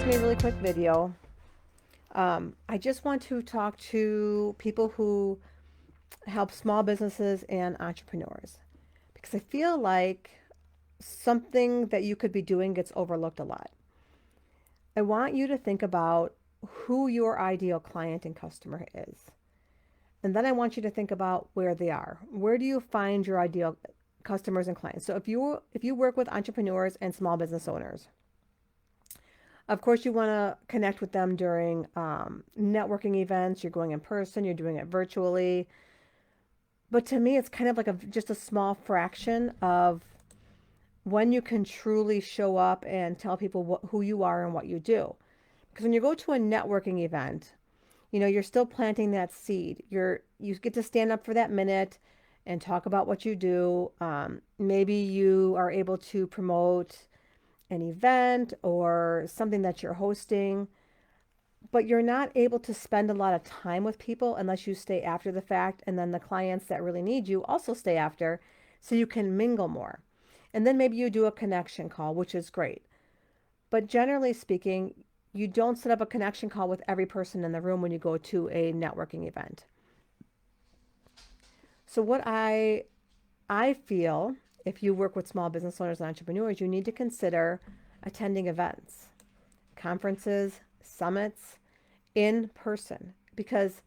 just made a really quick video. I just want to talk to people who help small businesses and entrepreneurs because I feel like something that you could be doing gets overlooked a lot. I want you to think about who your ideal client and customer is. And then I want you to think about where they are. Where do you find your ideal customers and clients? So if you work with entrepreneurs and small business owners, of course, you want to connect with them during networking events. You're going in person, you're doing it virtually. But to me, it's kind of like just a small fraction of when you can truly show up and tell people who you are and what you do. Because when you go to a networking event, you're still planting that seed. You get to stand up for that minute and talk about what you do. Maybe you are able to promote an event or something that you're hosting, but you're not able to spend a lot of time with people unless you stay after the fact. And then the clients that really need you also stay after so you can mingle more. And then maybe you do a connection call, which is great. But generally speaking, you don't set up a connection call with every person in the room when you go to a networking event. So what I feel, if you work with small business owners and entrepreneurs, you need to consider attending events, conferences, summits in person. Because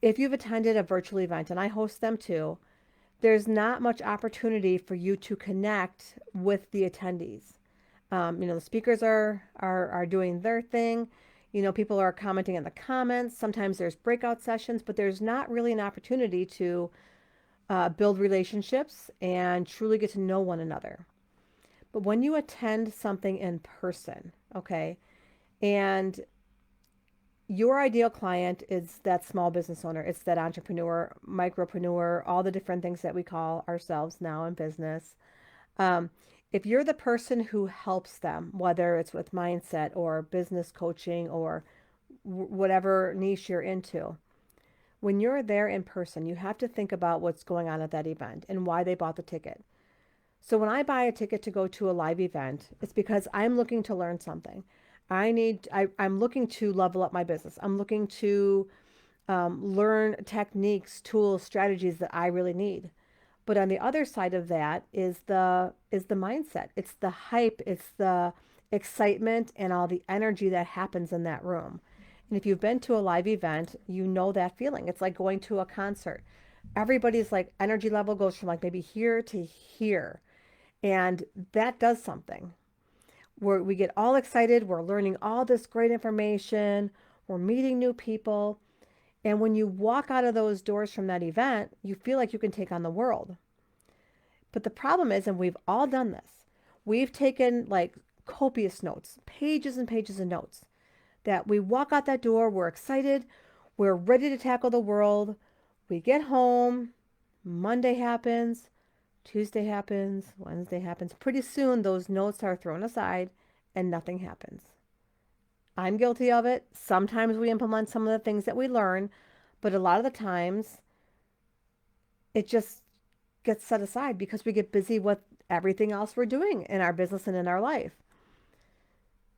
if you've attended a virtual event, and I host them too, there's not much opportunity for you to connect with the attendees. The speakers are doing their thing. People are commenting in the comments. Sometimes there's breakout sessions, but there's not really an opportunity to build relationships and truly get to know one another. But when you attend something in person, okay, and your ideal client is that small business owner, it's that entrepreneur, micropreneur, all the different things that we call ourselves now in business. Um, if you're the person who helps them, whether it's with mindset or business coaching or whatever niche you're into, when you're there in person, you have to think about what's going on at that event and why they bought the ticket. So when I buy a ticket to go to a live event, it's because I'm looking to learn something. I'm looking to level up my business. I'm looking to learn techniques, tools, strategies that I really need. But on the other side of that is the mindset. It's the hype, it's the excitement and all the energy that happens in that room. And if you've been to a live event, you know that feeling. It's like going to a concert. Everybody's like energy level goes from like maybe here to here. And that does something. We get all excited, we're learning all this great information, we're meeting new people. And when you walk out of those doors from that event, you feel like you can take on the world. But the problem is, and we've all done this, we've taken like copious notes, pages and pages of notes, that we walk out that door, we're excited, we're ready to tackle the world. We get home, Monday happens, Tuesday happens, Wednesday happens. Pretty soon, those notes are thrown aside and nothing happens. I'm guilty of it. Sometimes we implement some of the things that we learn, but a lot of the times it just gets set aside because we get busy with everything else we're doing in our business and in our life.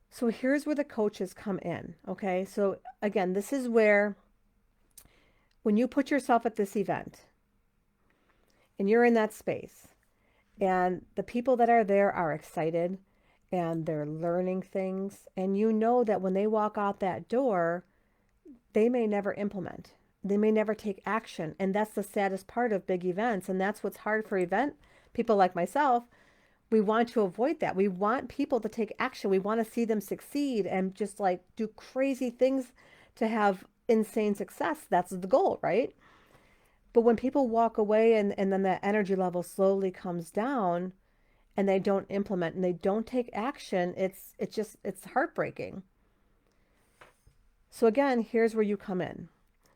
So here's where the coaches come in. Okay. So again, this is where when you put yourself at this event and you're in that space and the people that are there are excited and they're learning things, and you know that when they walk out that door, they may never implement. They may never take action. And that's the saddest part of big events. And that's what's hard for event people like myself. We want to avoid that. We want people to take action. We want to see them succeed and just like do crazy things to have insane success. That's the goal, right? But when people walk away and then that energy level slowly comes down and they don't implement and they don't take action, it's heartbreaking. So again, here's where you come in.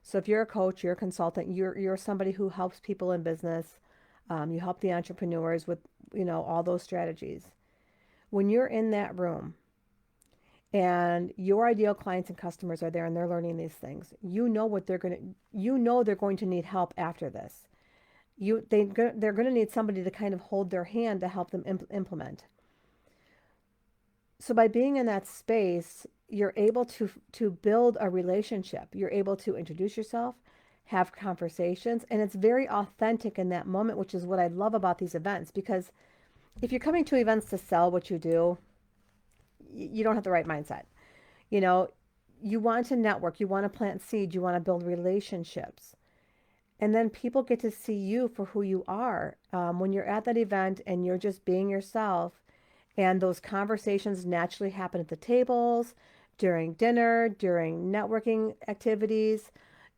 So if you're a coach, you're a consultant, you're somebody who helps people in business, you help the entrepreneurs with, all those strategies. When you're in that room and your ideal clients and customers are there and they're learning these things, they're going to need help after this. They're going to need somebody to kind of hold their hand to help them implement. So by being in that space, you're able to build a relationship. You're able to introduce yourself, have conversations, and it's very authentic in that moment, which is what I love about these events. Because if you're coming to events to sell what you do, you don't have the right mindset. You know, you want to network, you want to plant seeds, you want to build relationships. And then people get to see you for who you are. When you're at that event and you're just being yourself, and those conversations naturally happen at the tables, during dinner, during networking activities,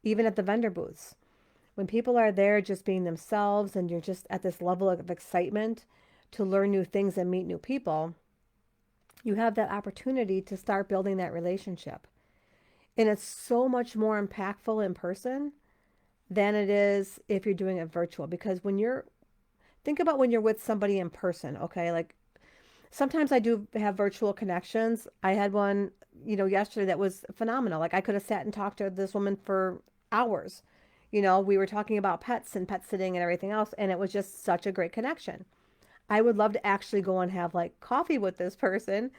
even at the vendor booths. When people are there just being themselves and you're just at this level of excitement to learn new things and meet new people, you have that opportunity to start building that relationship. And it's so much more impactful in person than it is if you're doing it virtual. Because think about when you're with somebody in person, okay? Like sometimes I do have virtual connections. I had one, yesterday that was phenomenal. Like I could have sat and talked to this woman for hours. We were talking about pets and pet sitting and everything else, and it was just such a great connection. I would love to actually go and have like coffee with this person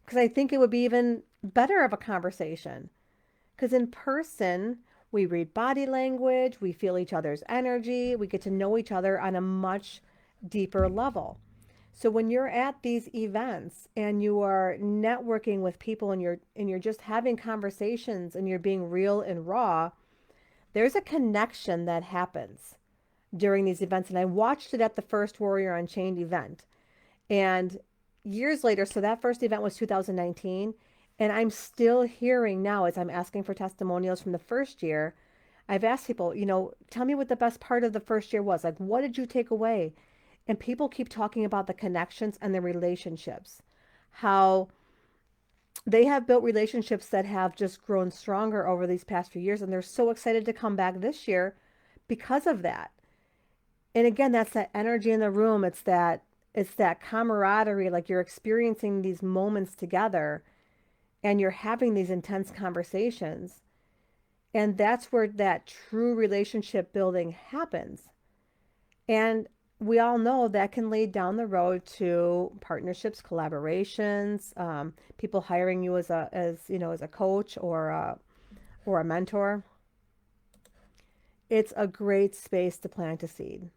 because I think it would be even better of a conversation. Because in person, we read body language, we feel each other's energy, we get to know each other on a much deeper level. So when you're at these events and you are networking with people and you're just having conversations and you're being real and raw, there's a connection that happens during these events. And I watched it at the first Warrior Unchained event. And years later, so that first event was 2019, and I'm still hearing now as I'm asking for testimonials from the first year. I've asked people, tell me what the best part of the first year was. Like, what did you take away? And people keep talking about the connections and the relationships, how they have built relationships that have just grown stronger over these past few years. And they're so excited to come back this year because of that. And again, that's that energy in the room. It's that camaraderie, like you're experiencing these moments together and you're having these intense conversations. And that's where that true relationship building happens. And we all know that can lead down the road to partnerships, collaborations, people hiring you as a coach or a mentor. It's a great space to plant a seed.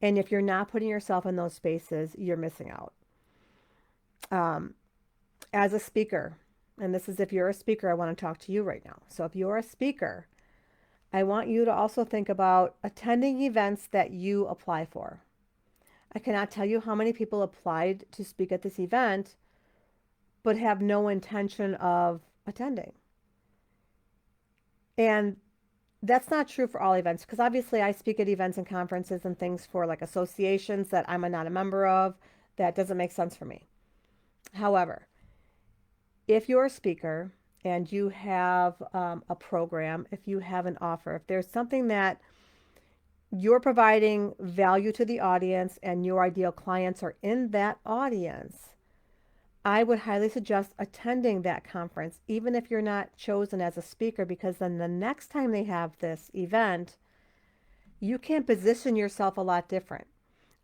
And if you're not putting yourself in those spaces, you're missing out. Um, as a speaker, and this is if you're a speaker, I want to talk to you right now. So if you're a speaker, I want you to also think about attending events that you apply for. I cannot tell you how many people applied to speak at this event, but have no intention of attending. And that's not true for all events, because obviously I speak at events and conferences and things for like associations that I'm not a member of. That doesn't make sense for me. However, if you're a speaker and you have a program, if you have an offer, if there's something that you're providing value to the audience and your ideal clients are in that audience, I would highly suggest attending that conference, even if you're not chosen as a speaker, because then the next time they have this event, you can position yourself a lot different.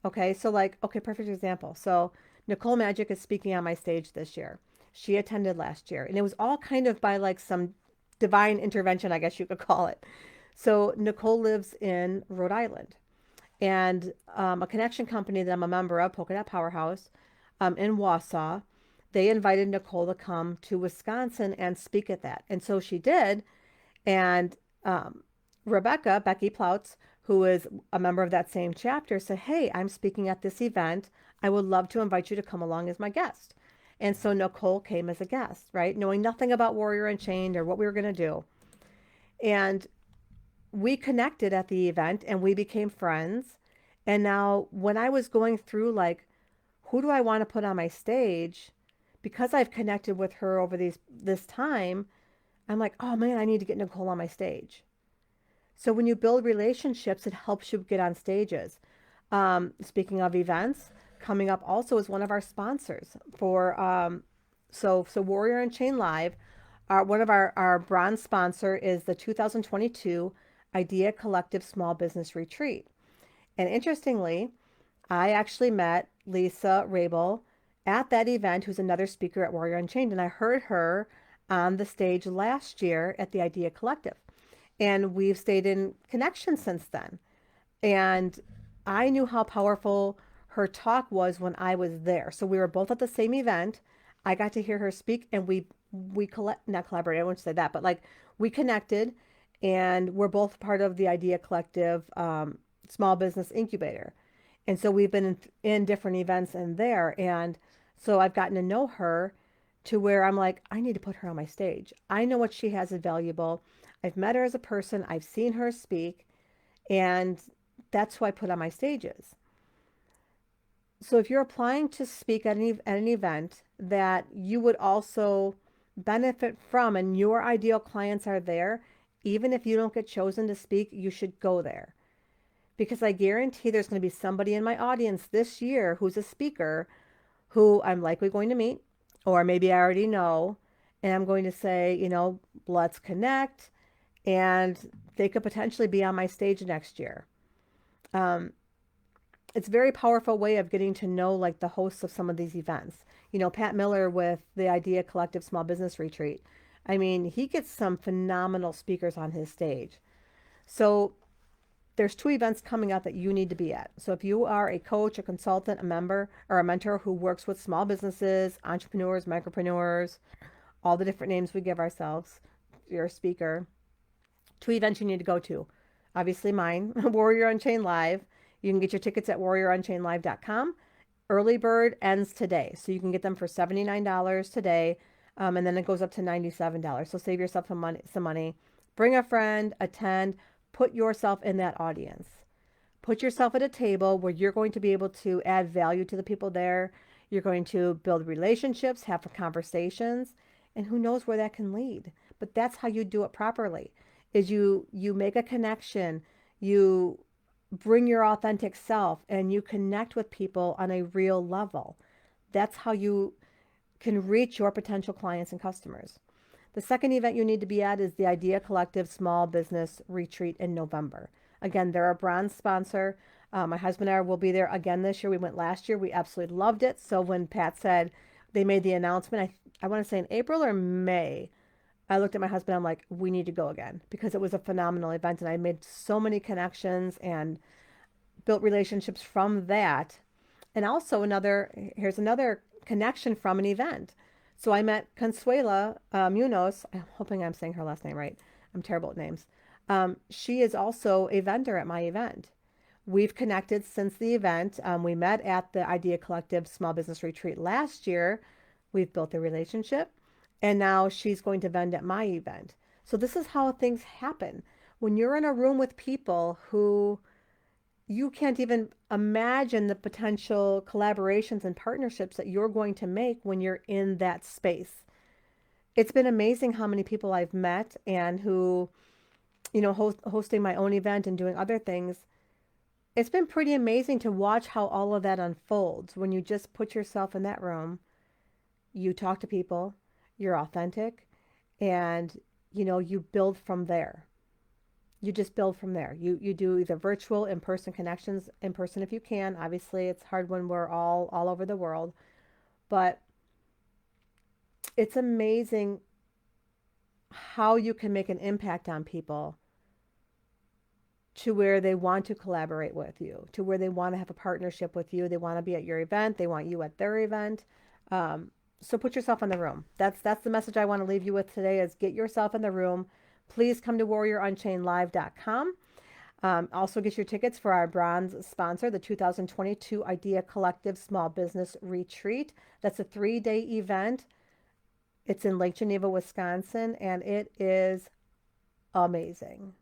Okay, so okay, perfect example. So Nicole Magic is speaking on my stage this year. She attended last year, and it was all kind of by like some divine intervention, I guess you could call it. So Nicole lives in Rhode Island, and a connection company that I'm a member of, Polka Dot Powerhouse, in Wausau, they invited Nicole to come to Wisconsin and speak at that. And so she did. And Becky Plautz, who is a member of that same chapter, said, "Hey, I'm speaking at this event. I would love to invite you to come along as my guest." And so Nicole came as a guest, right? Knowing nothing about Warrior Unchained or what we were going to do. And we connected at the event and we became friends. And now when I was going through like, who do I want to put on my stage? Because I've connected with her over this time, I'm like, oh man, I need to get Nicole on my stage. So when you build relationships, it helps you get on stages. Speaking of events, coming up also is one of our sponsors for so Warrior Unchained Live. One of our bronze sponsor is the 2022 Idea Collective Small Business Retreat. And interestingly, I actually met Lisa Rabel at that event, who's another speaker at Warrior Unchained. And I heard her on the stage last year at the Idea Collective. And we've stayed in connection since then. And I knew how powerful her talk was when I was there. So we were both at the same event. I got to hear her speak, and we not collaborated, I wouldn't say that, but like we connected, and we're both part of the Idea Collective small business incubator. And so we've been in different events in there. And so I've gotten to know her to where I'm like, I need to put her on my stage. I know what she has is valuable. I've met her as a person. I've seen her speak. And that's who I put on my stages. So if you're applying to speak at an event that you would also benefit from and your ideal clients are there, even if you don't get chosen to speak, you should go there. Because I guarantee there's going to be somebody in my audience this year who's a speaker who I'm likely going to meet, or maybe I already know, and I'm going to say, let's connect, and they could potentially be on my stage next year. It's a very powerful way of getting to know like the hosts of some of these events. Pat Miller with the Idea Collective Small Business Retreat. I mean, he gets some phenomenal speakers on his stage. So there's 2 events coming up that you need to be at. So if you are a coach, a consultant, a member, or a mentor who works with small businesses, entrepreneurs, micropreneurs, all the different names we give ourselves, you're a speaker, 2 events you need to go to. Obviously mine, Warrior Unchained Live. You can get your tickets at warriorunchainedlive.com. Early bird ends today, so you can get them for $79 today, and then it goes up to $97. So save yourself some money. Bring a friend, attend, put yourself in that audience. Put yourself at a table where you're going to be able to add value to the people there. You're going to build relationships, have conversations, and who knows where that can lead. But that's how you do it properly, is you make a connection, you bring your authentic self, and you connect with people on a real level. That's how you can reach your potential clients and customers. The second event you need to be at is the Idea Collective Small Business Retreat in November. Again, they're a bronze sponsor. My husband and I will be there again this year. We went last year. We absolutely loved it. So when Pat said they made the announcement, I want to say in April or May, I looked at my husband. I'm like, we need to go again because it was a phenomenal event. And I made so many connections and built relationships from that. And also here's another connection from an event. So I met Consuela Munoz. I'm hoping I'm saying her last name right. I'm terrible at names. She is also a vendor at my event. We've connected since the event. We met at the Idea Collective Small Business Retreat last year. We've built a relationship, and now she's going to vend at my event. So this is how things happen. When you're in a room with people who you can't even imagine the potential collaborations and partnerships that you're going to make when you're in that space. It's been amazing how many people I've met and who, hosting my own event and doing other things. It's been pretty amazing to watch how all of that unfolds when you just put yourself in that room, you talk to people, you're authentic, and, you build from there. You just build from there. You do either virtual, in-person connections, in person if you can. Obviously, it's hard when we're all over the world, but it's amazing how you can make an impact on people to where they want to collaborate with you, to where they want to have a partnership with you. They want to be at your event. They want you at their event. So put yourself in the room. That's the message I want to leave you with today is get yourself in the room. Please come to warriorunchainedlive.com. Also get your tickets for our bronze sponsor, the 2022 Idea Collective Small Business Retreat. That's a 3-day event. It's in Lake Geneva, Wisconsin, and it is amazing.